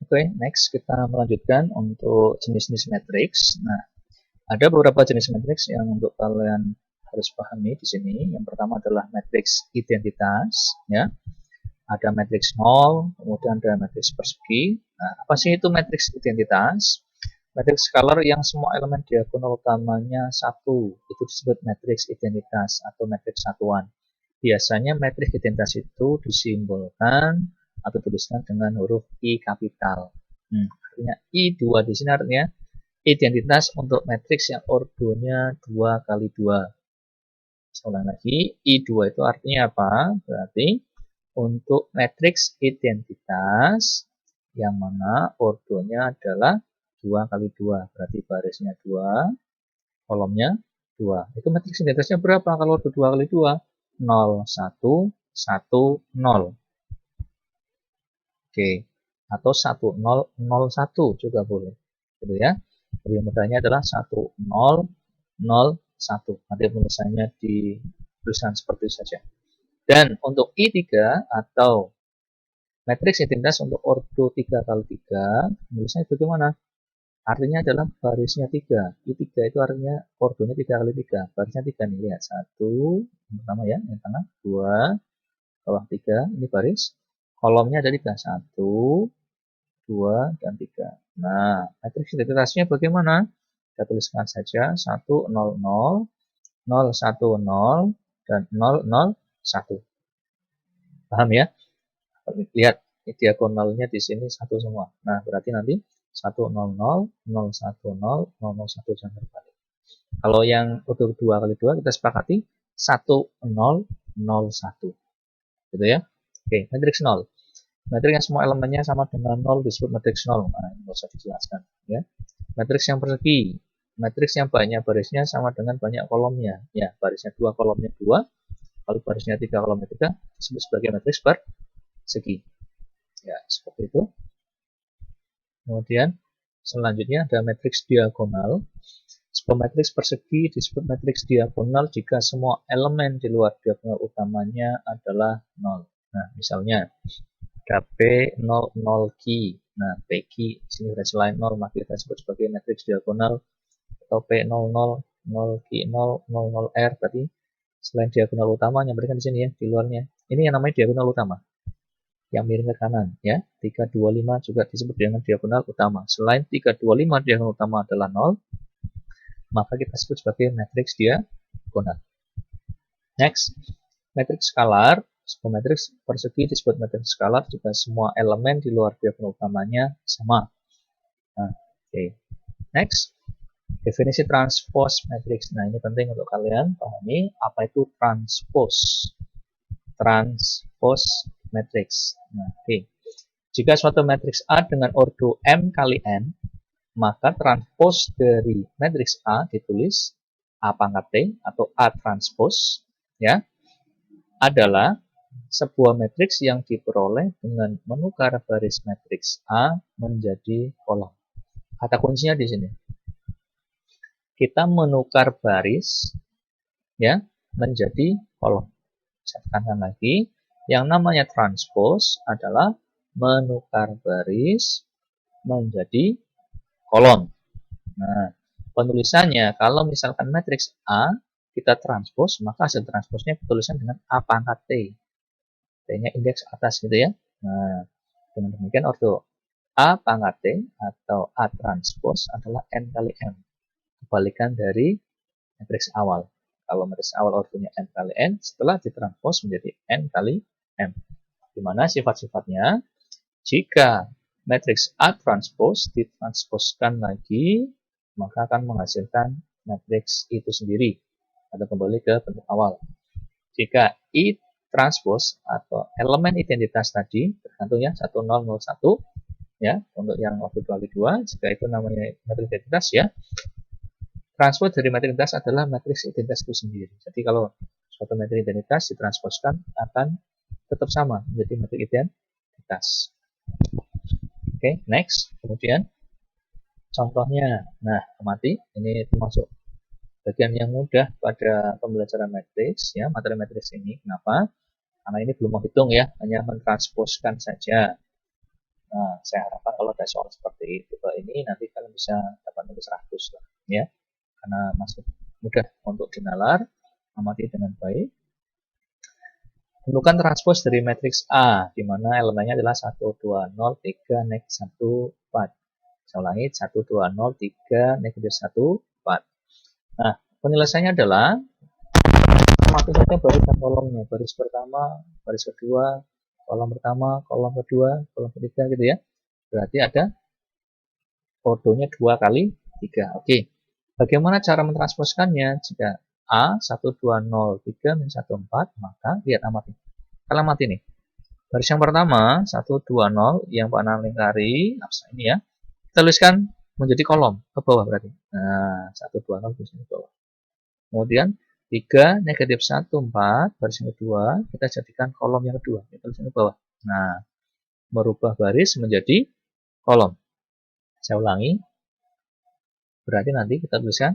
Oke, next kita melanjutkan untuk jenis-jenis matriks. Nah, ada beberapa jenis matriks yang untuk kalian harus pahami di sini. Yang pertama adalah matriks identitas, ya. Ada matriks 0, kemudian ada matriks persegi. Nah, apa sih itu matriks identitas? Matriks scalar yang semua elemen diagonal utamanya 1, itu disebut matriks identitas atau matriks satuan. Biasanya matriks identitas itu disimbolkan atau tuliskan dengan huruf I kapital. Artinya I2 di sini artinya identitas untuk matriks yang ordonya 2 kali 2. Ulang lagi, I2 itu artinya apa? Berarti untuk matriks identitas yang mana ordonya adalah 2 kali 2. Berarti barisnya 2, kolomnya 2. Itu matriks identitasnya berapa kalau ordo 2 kali 2? 0, 1, 1, 0. Oke, atau 1, 0, 0, 1 juga boleh. Gitu ya. Lebih mudahnya adalah 1, 0, 0, 1. Nanti tulisannya dituliskan seperti itu saja. Dan untuk I3 atau matriks identitas untuk ordo 3 kali 3, tulisannya bagaimana? Artinya adalah barisnya 3. I3 itu artinya ordonya 3 kali 3. Barisnya 3 nih, lihat. 1, yang pertama ya, yang tengah. 2, bawah 3, ini baris. Kolomnya ada 3, 1, 2, dan 3. Nah, matriks identitasnya bagaimana? Kita tuliskan saja 1, 0, 0, 0, 1, 0, dan 0, 0, 1. Paham ya? Lihat, diagonalnya di sini 1 semua. Nah, berarti nanti 1, 0, 0, 0, 1, 0, 0, 0, 1, jangan terbalik. Kalau yang untuk 2 kali 2, kita sepakati 1, 0, 0, 1. Gitu ya. Oke, matriks 0. Matriks yang semua elemennya sama dengan 0 disebut matriks 0. Nah, ini bisa dijelaskan. Ya. Matriks yang persegi. Matriks yang banyak barisnya sama dengan banyak kolomnya. Ya, barisnya 2, kolomnya 2. Kalau barisnya 3, kolomnya 3, disebut sebagai matriks persegi. Ya, seperti itu. Kemudian, selanjutnya ada matriks diagonal. Sebuah matriks persegi disebut matriks diagonal jika semua elemen di luar diagonal utamanya adalah 0. Nah, misalnya ada P00 Q. Nah, PQ di sini sudah selain 0, maka kita sebut sebagai matriks diagonal. Atau P00 0Q0 00R berarti selain diagonal utama yang berikan di sini ya, di luarnya. Ini yang namanya diagonal utama. Yang miring ke kanan ya. 325 juga disebut dengan diagonal utama. Selain 325 diagonal utama adalah 0, maka kita sebut sebagai matriks diagonal. Next, matriks skalar. Sebuah matriks persegi disebut matriks skalar jika semua elemen di luar diagonal utamanya sama. Nah, oke. Next, definisi transpose matriks. Nah, ini penting untuk kalian pahami apa itu transpose. Transpose matriks. Nah, oke. Jika suatu matriks A dengan ordo M kali N, maka transpose dari matriks A ditulis A pangkat T atau A transpose ya, adalah sebuah matriks yang diperoleh dengan menukar baris matriks A menjadi kolom. Kata kuncinya di sini. Kita menukar baris ya menjadi kolom. Saya tekankan lagi, yang namanya transpose adalah menukar baris menjadi kolom. Nah, penulisannya kalau misalkan matriks A kita transpose, maka hasil transposnya tulisan dengan A pangkat T. T-nya indeks atas gitu ya. Nah, dengan demikian ordo A pangkat T atau A transpose adalah N kali M. Kebalikan dari matriks awal. Kalau matriks awal ordonya N kali N, setelah ditranspose menjadi N kali M. Di mana sifat-sifatnya, jika matriks A transpose ditransposkan lagi, maka akan menghasilkan matriks itu sendiri atau kembali ke bentuk awal. Jika I transpose atau elemen identitas tadi tergantung ya 1001 ya untuk yang waktu 2 kali 2, jika itu namanya matriks identitas ya. Transpose dari matriks identitas adalah matriks identitas itu sendiri. Jadi kalau suatu matriks identitas ditransposkan akan tetap sama menjadi matriks identitas. Oke, next. Kemudian contohnya, nah amati ini termasuk bagian yang mudah pada pembelajaran matriks ya, materi matriks ini. Kenapa? Karena ini belum menghitung ya, hanya mentransposkan saja. Nah, saya harapkan kalau ada soal seperti itu ini nanti kalian bisa dapat nilai 100 lah, ya. Karena masih mudah untuk dinalar, amati dengan baik. Tentukan transpose dari matriks A, di mana elemennya adalah 1, 2, 0, 3, negatif 1, 4. Saya ulangi, 1, 2, 0, 3, negatif 1, 4. Nah, penyelesaiannya adalah amati saja baris dan kolomnya. Baris pertama, baris kedua, kolom pertama, kolom kedua, kolom ketiga gitu ya. Berarti ada ordonya 2 kali 3. Oke. Bagaimana cara mentransposkannya? Jika A 1, 2, 0, 3, min 1, 4, maka lihat amati. Kalian amati nih. Baris yang pertama, 1, 2, 0, yang warna lingkari, abstrak ini ya. Kita tuliskan menjadi kolom, ke bawah berarti. Nah, 1, 2, 0, tuliskan ke bawah. Kemudian, 3, negatif 1, 4, baris yang kedua, kita jadikan kolom yang kedua. Kita tuliskan ke bawah. Nah, merubah baris menjadi kolom. Saya ulangi. Berarti nanti kita tuliskan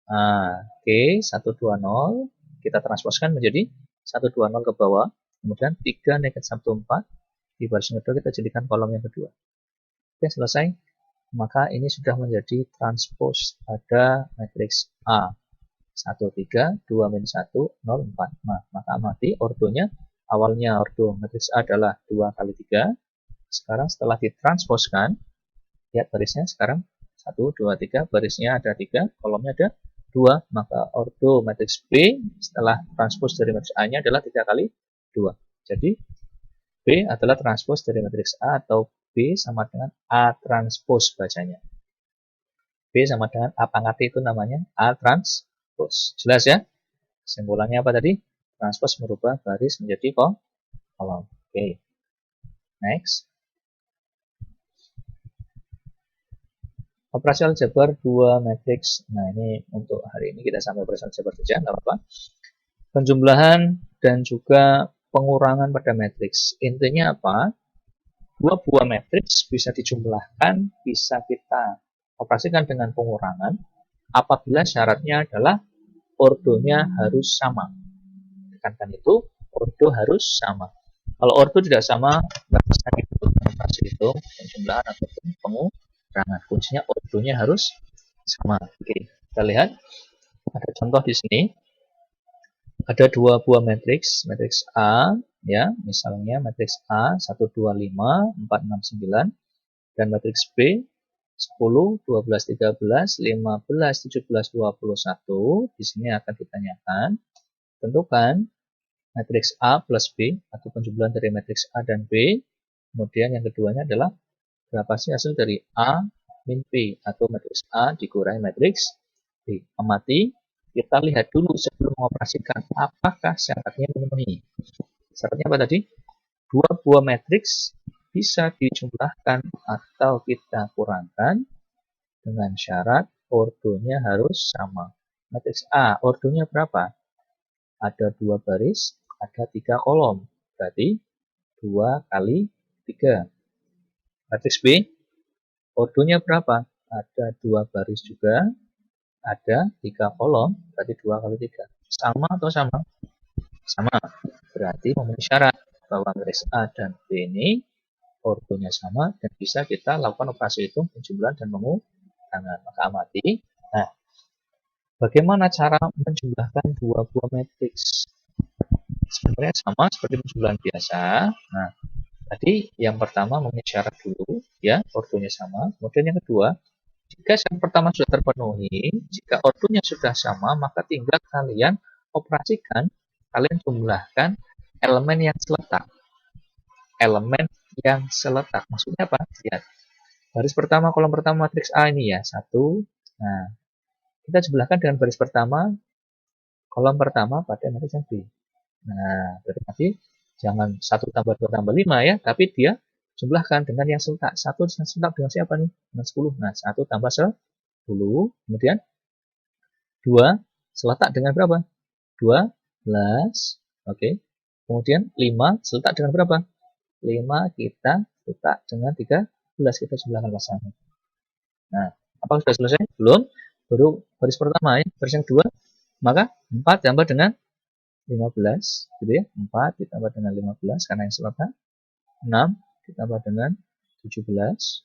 Oke, 120 kita transposkan menjadi 120 ke bawah, kemudian 3 negatif 14 di baris kedua kita jadikan kolom yang kedua. Oke, selesai. Maka ini sudah menjadi transpose pada matriks A. 1, 3, 2, min 1, 0, 4. Nah, maka amati ordonya. Awalnya ordo matriks A adalah 2 kali 3. Sekarang setelah ditransposkan, lihat barisnya sekarang 1, 2, 3, barisnya ada 3, kolomnya ada 2, maka ordo matriks B setelah transpose dari matriks A-nya adalah 3 kali 2. Jadi, B adalah transpose dari matriks A atau B sama dengan A transpose bacanya. B sama dengan A pangkat itu namanya A transpose. Jelas ya? Kesimpulannya apa tadi? Transpose merubah baris menjadi kolom. Oke. Next. Operasi aljabar 2 matriks. Nah, ini untuk hari ini kita sampai operasi aljabar saja, nggak apa-apa. Penjumlahan dan juga pengurangan pada matriks. Intinya apa? Dua buah matriks bisa dijumlahkan, bisa kita operasikan dengan pengurangan apabila syaratnya adalah ordonya harus sama. Tekankan itu, ordo harus sama. Kalau ordo tidak sama, nggak bisa operasi itu penjumlahan ataupun pengurangan. Kuncinya ordonya harus sama. Oke, kita lihat ada contoh di sini. Ada dua buah matriks, matriks A, ya, misalnya matriks A 125, 469, dan matriks B 10, 12, 13, 15, 17, 21. Di sini akan ditanyakan, tentukan matriks A plus B atau penjumlahan dari matriks A dan B. Kemudian yang keduanya adalah berapa sih hasil dari A min B atau matriks A dikurangi matriks B. Amati. Kita lihat dulu sebelum mengoperasikan apakah syaratnya memenuhi. Syaratnya apa tadi? Dua buah matriks bisa dijumlahkan atau kita kurangkan dengan syarat ordonya harus sama. Matriks A, ordonya berapa? Ada 2 baris, ada 3 kolom. Berarti 2 kali 3. Matriks B, ordonya berapa? Ada 2 baris juga, ada 3 kolom, berarti 2 kali 3. Sama atau sama? Sama. Berarti memenuhi syarat bahwa matriks A dan B ini ordonya sama dan bisa kita lakukan operasi hitung penjumlahan dan pengurangan. Maka amati. Nah, bagaimana cara menjumlahkan dua buah matriks? Sebenarnya sama seperti penjumlahan biasa. Nah, tadi yang pertama memenuhi syarat dulu, ya, ordonya sama. Kemudian yang kedua, jika syarat pertama sudah terpenuhi, jika ordonya sudah sama, maka tinggal kalian operasikan, kalian jumlahkan elemen yang seletak. Elemen yang seletak. Maksudnya apa? Lihat. Baris pertama, kolom pertama matriks A ini ya, 1. Nah, kita jumlahkan dengan baris pertama, kolom pertama pada matriks yang B. Nah, berarti nanti jangan 1 tambah 2 tambah 5 ya, tapi dia jumlahkan dengan yang seletak. 1 seletak dengan siapa nih? Dengan 10. Nah, 1 tambah 10. Kemudian 2 seletak dengan berapa? 12. Oke. Kemudian 5 seletak dengan berapa? 5 kita seletak dengan 13. Kita jumlahkan pasangan. Nah, apakah sudah selesai? Belum. Baru baris pertama ya. Baris yang kedua. Maka 4 tambah dengan 15, gitu ya. 4 ditambah dengan 15 karena yang seletak. 6 ditambah dengan 17